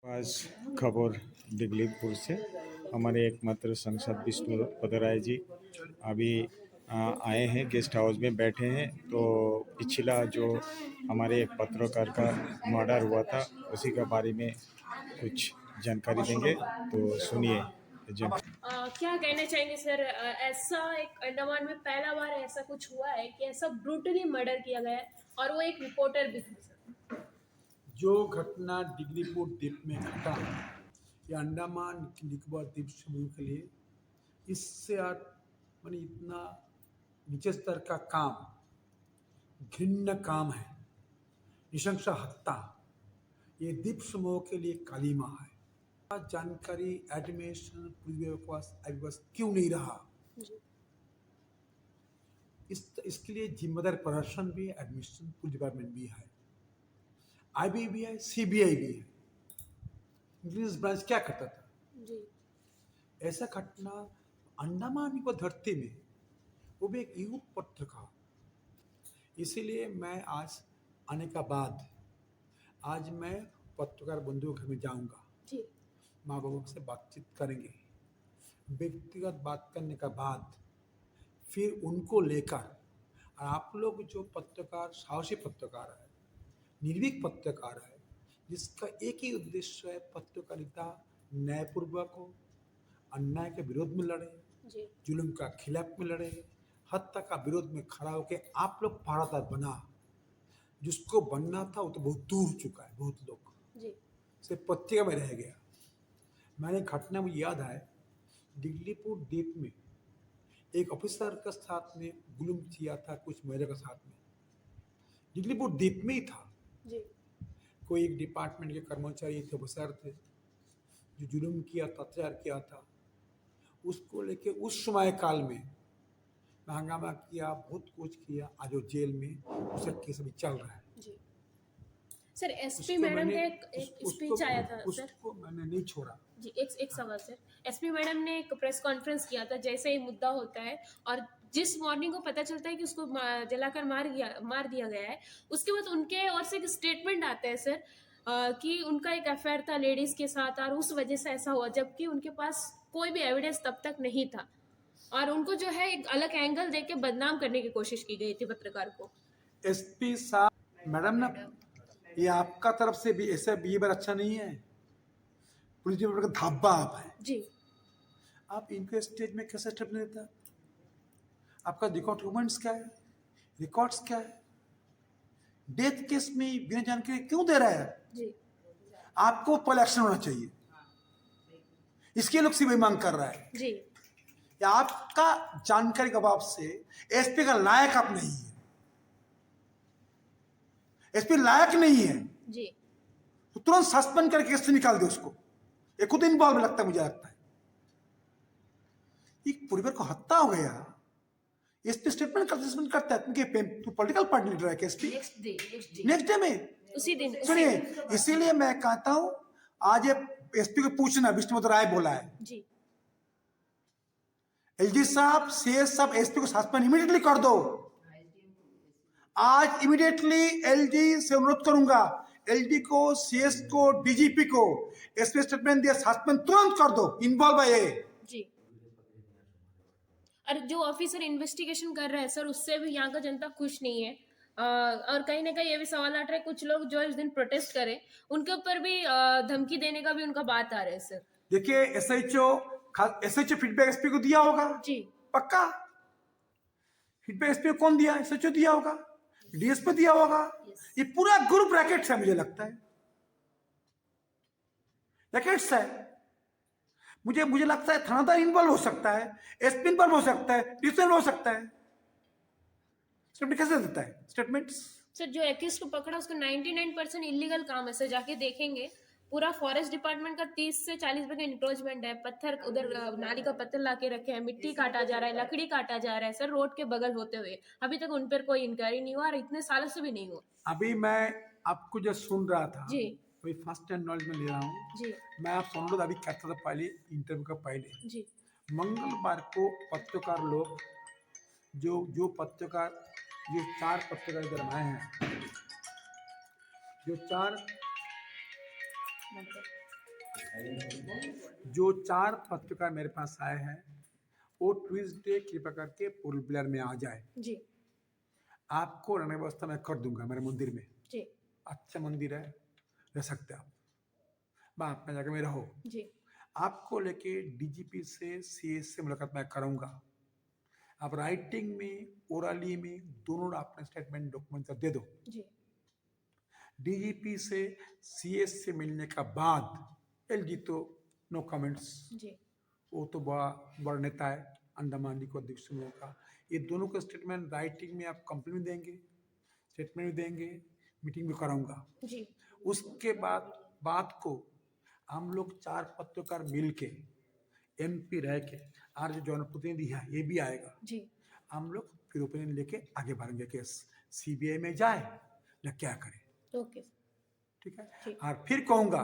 आज खबर दिगलीपुर से हमारे एकमात्र सांसद विष्णु पदराय जी अभी आए हैं, गेस्ट हाउस में बैठे हैं। तो पिछला जो हमारे एक पत्रकार का मर्डर हुआ था उसी के बारे में कुछ जानकारी देंगे, तो सुनिए। क्या कहना चाहेंगे सर? ऐसा एक अंडमान में पहला बार ऐसा कुछ हुआ है कि ऐसा ब्रूटली मर्डर किया गया है और वो एक रिपोर्टर भी था सर। जो घटना दिगलीपुर द्वीप में घटा, या अंडमान निकोबार द्वीप समूह के लिए इससे मानी इतना नीचे स्तर का काम, घृण्य काम है, नृशंस हत्या। ये द्वीप समूह के लिए कालीमा है। जानकारी एडमिनिस्ट्रेशन पुलिस अभी बस क्यों नहीं रहा? इसके लिए जिम्मेदार प्रशासन भी, एडमिनिस्ट्रेशन, पुलिस डिपार्टमेंट भी है, आईबी भी है, सीबीआई भी है। इंटेलिजेंस ब्रांच क्या करता था जी। ऐसा घटना अंडमान निकोबार धरती में, वो भी एक युवा पत्रकार। इसीलिए मैं आज आने का बाद आज मैं पत्रकार बंधुओं के घर में जाऊंगा, माँ बाबू से बातचीत करेंगे। व्यक्तिगत बात करने का बाद फिर उनको लेकर, आप लोग जो पत्रकार, साहसी पत्रकार है, निर्भीक पत्रकार है, जिसका एक ही उद्देश्य है पत्रकारिता न्यायपूर्वक हो, अन्याय के विरोध में लड़े, जुल्म का खिलाफ में लड़े, हत्या का विरोध में खड़ा होकर आप लोग पहरादार बना। जिसको बनना था वो तो बहुत दूर चुका है, बहुत लोग सिर्फ पत्रिका में रह गया। मैंने घटना मुझे याद है, दिगलीपुर द्वीप में एक ऑफिसर के साथ में जुल्म किया था, कुछ महिला के साथ में, दिगलीपुर द्वीप में ही था जी। कोई एक डिपार्टमेंट के कर्मचारी थे, ऑफिसर थे, जो जुल्म किया था, अत्याचार किया था, उसको लेके उस समय काल में हंगामा किया, बहुत कुछ किया। आज वो जेल में, उसका केस अभी चल रहा है जी। सर, एसपी मैडम का एक स्पीच आया था सर, उसको मैंने नहीं छोड़ा जी। एक सवाल सर, एसपी मैडम ने एक प्रेस कॉन्फ्रेंस किया था जैसे ही मुद्दा होता है, और जिस मॉर्निंग को पता चलता है कि उसको जलाकर मार दिया गया है, उसके बाद उनके ओर से एक स्टेटमेंट आता है सर कि उनका एक अफेयर था लेडीज के साथ और उस वजह से ऐसा हुआ, जबकि उनके पास कोई भी एविडेंस तब तक नहीं था और उनको जो है एक अलग एंगल देके बदनाम करने की कोशिश की गई थी पत्रकार को। एसपी साहब, मैडम ना, ये आपका तरफ से भी ऐसा बिहेवियर अच्छा नहीं है। पुलिस डिपार्टमेंट का धाब्बा आप है जी। आप इनके स्टेज में कैसे स्टेप नहीं देता? आपका डॉक्यूमेंट्स क्या है, रिकॉर्ड्स क्या है? डेथ केस में बिना जानकारी क्यों दे रहा है जी। आपको पहले एक्शन होना चाहिए, इसके लोग सीबीआई मांग कर रहा है जी। या आपका जानकारी के अभाव से एसपी का लायक आप नहीं है, एसपी लायक नहीं है जी। तो तुरंत सस्पेंड करके केस से निकाल दे उसको। एक खुद इन्वॉल्व लगता है, मुझे लगता है एक परिवार को हत्या हो गया, एसपी स्टेटमेंट करता है तू पॉलिटिकल पार्टी लीडर है कि एसपी नेक्स्ट डे में उसी दिन। सुनिए, इसीलिए मैं कहता हूं आज एसपी को पूछना, विष्णु राय बोला है जी। एलजी साहब, सीएस साहब, एसपी को सस्पेंड इमीडिएटली कर दो। आज इमीडिएटली एलजी से अनुरोध करूंगा, एलजी को, सीएस को, डीजीपी को एसपी स्टेटमेंट दिया, सस्पेंड तुरंत कर दो, इन्वॉल्व है जी। और जो ऑफिसर इन्वेस्टिगेशन कर रहे हैं सर, उससे भी यहाँ का जनता खुश नहीं है। और कहीं ना कहीं ये भी सवाल उठ रहा है, कुछ लोग जो इस दिन प्रोटेस्ट करे उनके ऊपर भी धमकी देने का भी उनका बात आ रहा है सर। देखिए, एसएचओ फीडबैक एसपी को दिया होगा जी, पक्का। फीडबैक एसपी को कौन दिया? एसएचओ दिया होगा, डीएसपी दिया होगा। ये पूरा ग्रुप रैकेट्स है, मुझे लगता है रैकेट्स है। मुझे लगता है थानादार इन्वॉल्व हो सकता है, एसपी इन्वॉल्व हो सकता है, डीएसपी हो सकता है। स्टेटमेंट कैसे देता है? स्टेटमेंट्स सर, जो एक्यूज को पकड़ा उसका 99% इलीगल काम है सर। जाके देखेंगे, पूरा फॉरेस्ट डिपार्टमेंट का 30 से 40% इंक्रोचमेंट है। पत्थर उधर नाली का पत्थर लाके रखे हैं, मिट्टी काटा जा रहा है, लकड़ी काटा जा रहा है सर, रोड के बगल होते हुए। अभी तक उन पर कोई इंक्वायरी नहीं हुआ और इतने सालों से भी नहीं हुआ। अभी मैं आपको जो सुन रहा था जी, वही फर्स्ट हैंड नॉलेज में ले रहा हूँ जी। मैं आपसे अनुरोध अभी करता था पहले इंटरव्यू का पहले जी, मंगलवार को पत्रकार लोग जो पत्रकार, जो 4 पत्रकार इधर आए हैं, जो 4 जो 4 पत्रकार मेरे पास आए हैं वो ट्यूसडे कृपया करके पूर्व ब्लेयर में आ जाए। जी आपको रहने की व्यवस्था मैं कर दूंगा मेरे मंदिर में। जी अच्छा मंदिर है, रह सकते आप, मैं अपने जगह में रहो। जी आपको लेके डीजीपी से सीएस से मुलाकात मैं कराऊंगा। आप राइटिंग में ओरली में दोनों अपने स्टेटमेंट डॉक्यूमेंट दे दो। जी डीजीपी से सीएस से मिलने का बाद एलजी तो नो कमेंट्स, जी वो तो बड़ा बड़ा नेता है अंडमान निकोबार द्वीप समूह का। ये दोनों का स्टेटमेंट राइटिंग में आप कंप्लेंट देंगे, स्टेटमेंट भी देंगे, मीटिंग भी कराऊंगा। जी उसके बाद बात को हम लोग 4 पत्रकार मिल के एमपी रह के और जो जनप्रतिनिधि है ये भी आएगा। जी हम लोग फिर ओपिनियन लेके आगे बढ़ेंगे कि सीबीआई में जाए या क्या करें। ओके ठीक है। ठीक। और फिर कहूंगा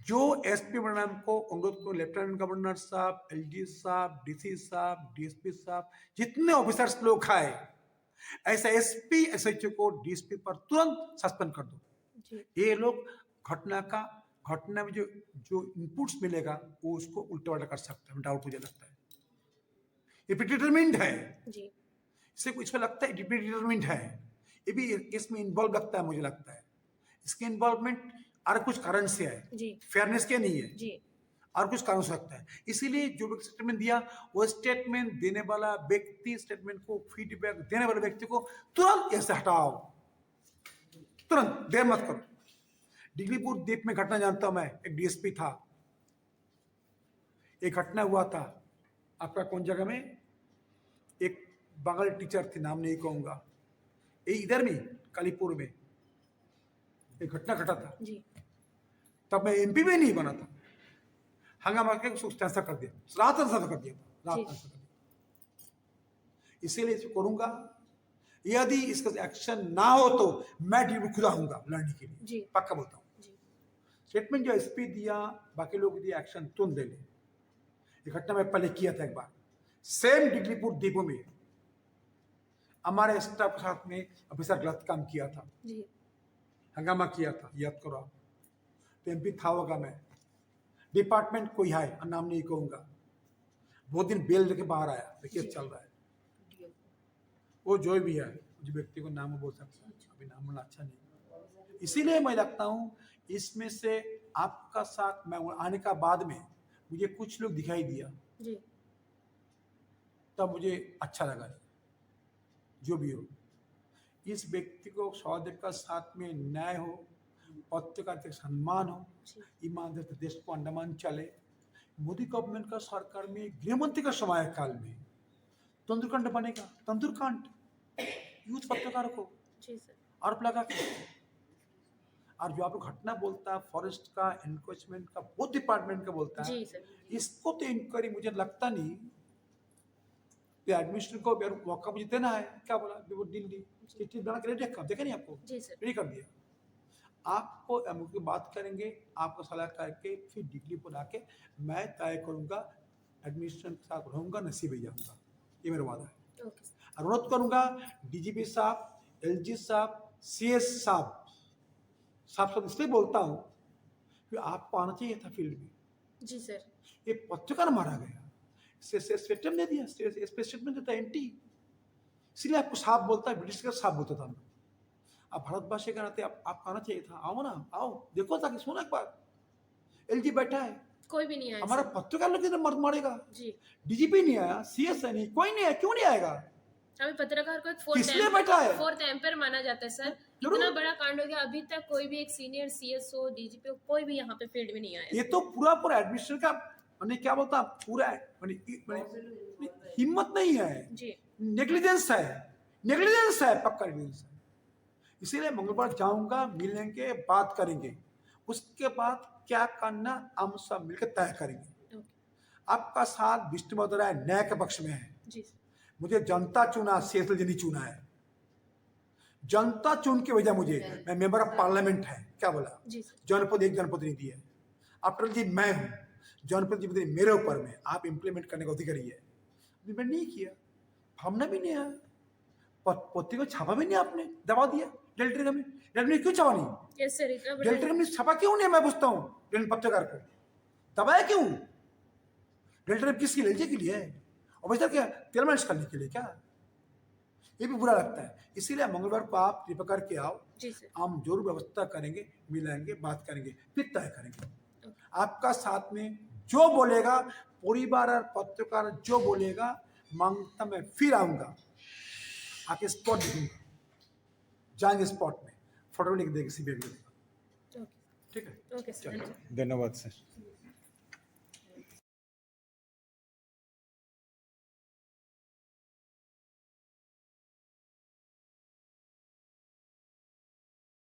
जो एसपी मैडम को अनुरोध को लेफ्टिनेंट गवर्नर साहब, एलजी साहब, डीसी साहब, डीएसपी साहब, जितने ऑफिसर्स लोग आए ऐसा एसपी एसएचओ को डीएसपी पर तुरंत सस्पेंड कर दो। जी ये लोग घटना में जो जो इनपुट्स मिलेगा वो उसको उल्टा उल्टा कर सकते हैं, डाउट मुझे लगता है। ये प्रीडिटरमिन्ड है, जी इससे कुछ लगता है प्रीडिटरमिन्ड है, ये भी इसमें इन्वॉल्व लगता है मुझे लगता है। इसके इन्वॉल्वमेंट और कुछ कारण से है, जी फेयरनेस के नहीं है, जी और कुछ कारण से लगता है। इसीलिए जो भी स्टेटमेंट दिया वो स्टेटमेंट देने वाला व्यक्ति, स्टेटमेंट को फीडबैक देने वाले व्यक्ति को तुरंत ऐसे हटाओ, तुरंत देर मत करो। डिगलीपुर द्वीप में घटना जानता हूं मैं, एक डीएसपी था, एक घटना हुआ था आपका कौन जगह में, एक बंगाली टीचर थी, नाम नहीं कहूंगा, ये इधर में कालीपुर में एक घटना घटा था। जी तब मैं एमपी में नहीं बना था, हंगामा के उसको ट्रांसफर कर दिया, रात ट्रांसफर कर दिया, रात जी। ट्रांसफर कर दिया। इसीलिए इसको करूंगा, यदि इसका एक्शन ना हो तो मैं डिलीवर खुदा हूंगा लड़ने के लिए, जी पक्का बोलता हूँ। जी स्टेटमेंट जो एसपी दिया, बाकी लोग दिया, एक्शन तुरंत दे ले। ये घटना मैं पहले किया था एक बार, सेम डिगलीपुर डिपो में हमारे स्टाफ के साथ में ऑफिसर गलत काम किया था, जी हंगामा किया था, याद करो आप। तो एमपी था होगा, मैं डिपार्टमेंट कोई है, नाम नहीं कहूंगा, बहुत दिन बेल लेके बाहर आया, केस चल रहा है। वो जो भी है, जो व्यक्ति को नाम बोल सकता है, अभी नाम बोलना अच्छा नहीं। इसीलिए मैं लगता हूँ इसमें से आपका साथ मैं आने का बाद में मुझे कुछ लोग दिखाई दिया, जी तब मुझे अच्छा लगा। जो भी हो, इस व्यक्ति को सौदेव का साथ में न्याय हो, पत्रकारिता का सम्मान हो, जी ईमानदारी से देश को अंडमान चले। मोदी गवर्नमेंट का सरकार में गृह मंत्री का समय काल में तंदुरकांड बनेगा, तंदुरकांड यूथ पत्रकार को जी सर आरोप लगा के। और जो आप घटना बोलता है फॉरेस्ट का, एनक्रोचमेंट का, बहुत डिपार्टमेंट का बोलता है, जी सर इसको तो इंक्वायरी मुझे लगता नहीं, एडमिनिस्ट्रेशन को मौका मुझे देना है। क्या बोला वो दिल्ली चिट्ठी बना के रेडी रखा, देखा नहीं आपको, जी सर रेडी कर दिया। आपको मुझे बात करेंगे, आपको सलाह करके फिर डिग्री पर आके मैं तय करूंगा, एडमिनिस्ट्रेशन के साथ रहूंगा, नसीब ही जाऊंगा, ये मेरा वादा है। ओके सर अनुरोध करूंगा डीजीपी साहब, एलजी साहब, सीएस साहब सब इसलिए बोलता हूँ कि आपको आना चाहिए था फील्ड में। जी सर ये पत्रकार मारा गया, स्टेटमेंट दे दिया, स्टेटमेंट देता एंटी, इसलिए आपको साफ बोलता है, ब्रिटिश का साफ बोलता था हम। आप भारतवासी का नाते आप आना चाहिए था, आओ ना, आओ देखो ताकि सुनो एक बार। एलजी बैठा है, कोई भी नहीं आया हमारा सर। पत्रकार लोग मर्द मारेगा, जी डीजीपी नहीं आया, सीएस है नहीं, कोई नहीं आया, क्यों नहीं आएगा? हमें पत्रकार को एक किसलिए बैठा है? फोर्थ एम्पायर माना जाता है सर। जरूर। इतना बड़ा कांड हो गया, अभी तक कोई भी एक सीनियर सीएसओ डीजीपी कोई भी यहाँ पे फील्ड में नहीं आया। ये तो पूरा एडमिनिस्ट्रेशन का मैंने क्या बोलता पूरा है, हिम्मत नहीं है, जी नेग्लिजेंस है, नेग्लिजेंस है, पक्का नेग्लिजेंस है। इसीलिए मंगलवार जाऊंगा, मिलेंगे, बात करेंगे, उसके बाद क्या करना हम सब मिलकर तय करेंगे। ओके आपका साथ विष्णु महोदय न्याय के पक्ष में है। जी सर मुझे जनता चुना, सीएसएल जी नहीं चुना है, जनता चुन के भेजा मुझे, मैं मेंबर ऑफ पार्लियामेंट है, क्या बोला, जी सर जनपद एक जनप्रतिनिधि है, अटल जी मैं हूँ, जनप्रतिनिधि मेरे ऊपर में, आप इम्प्लीमेंट करने का अधिकारी है। इम्प्लीमेंट नहीं किया, भावना भी नहीं आया, पत्ती को छापा भी नहीं, आपने दबा दिया, डेल्टा न्यूज क्यों छपा नहीं? यस सर, इतना डेल्टा बड़ा न्यूज छपा क्यों नहीं मैं पूछता हूँ पत्रकार को, दबाया क्यों? डेल्टा न्यूज किसके लिए? के लिए है, और बस क्या तेल मालिश करने के लिए क्या? ये भी बुरा लगता है। इसीलिए मंगलवार को आप कृपा करके आओ, जी सर। हम जरूर व्यवस्था करेंगे, मिलाएंगे, बात करेंगे, फिर तय करेंगे। आपका साथ में जो बोलेगा, परिवार और पत्रकार जो बोलेगा, मांगता मैं फिर आऊंगा, आके स्पॉट देखूंगा, जाएंगे स्पॉट में, फोटो लिख देंगे, सीबीआई में। ओके, ठीक है, ओके सर, चलिए। धन्यवाद। धन्यवाद सर।